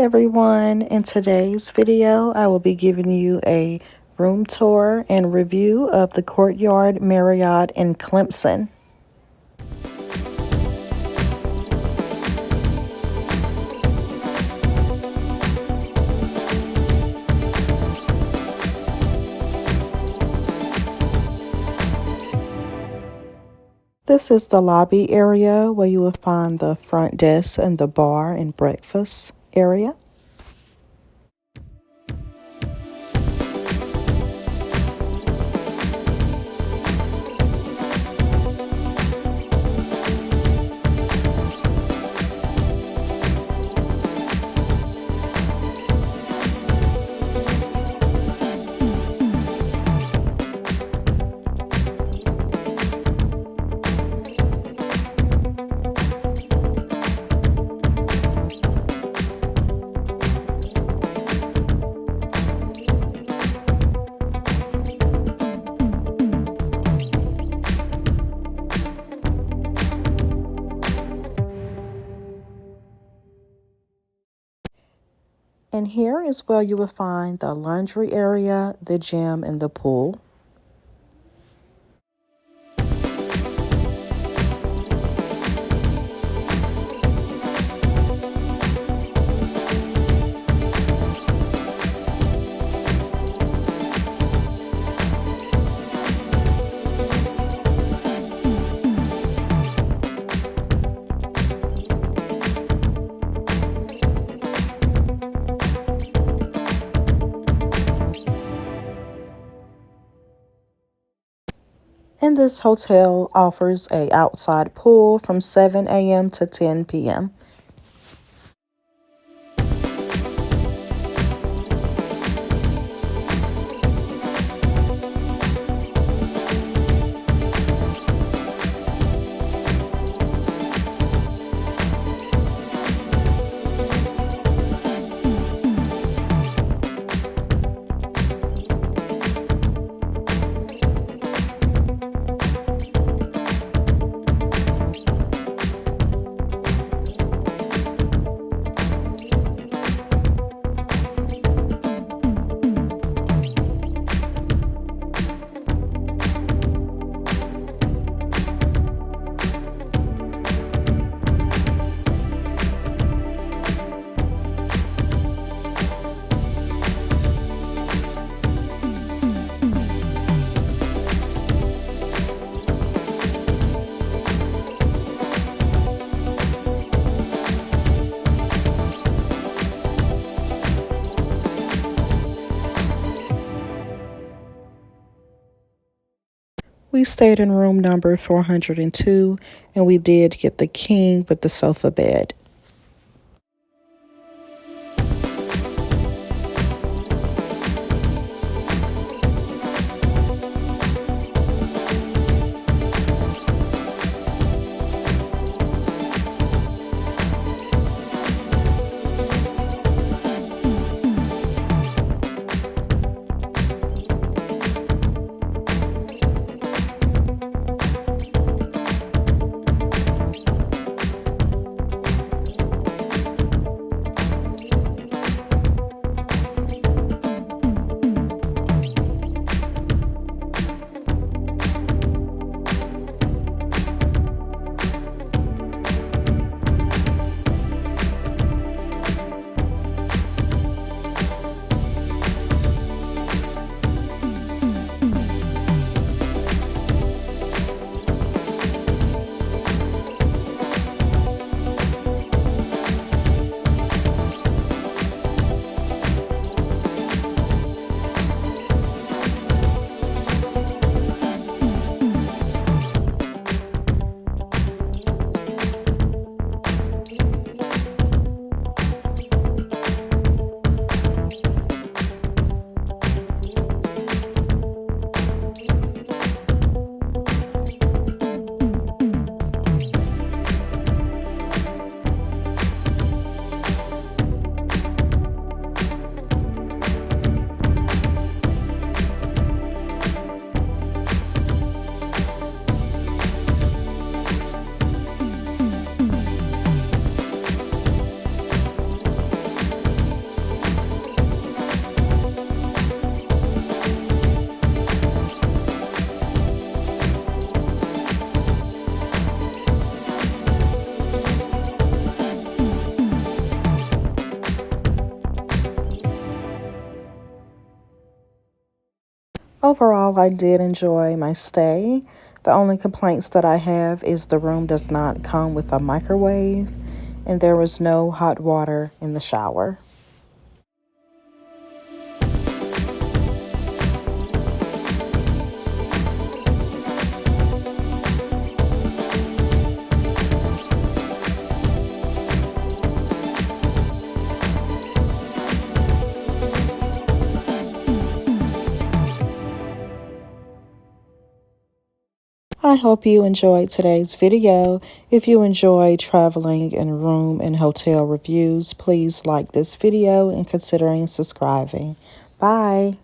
everyone. In today's video, I will be giving you a room tour and review of the Courtyard Marriott in Clemson. This is the lobby area where you will find the front desk and the bar and breakfast area. And here is where you will find the laundry area, the gym, and the pool. And this hotel offers a outside pool from 7 a.m. to 10 p.m. We stayed in room number 402, and we did get the king with the sofa bed. Overall, I did enjoy my stay. The only complaints that I have is the room does not come with a microwave, and there was no hot water in the shower. I hope you enjoyed today's video. If you enjoy traveling and room and hotel reviews, please like this video and considering subscribing. Bye.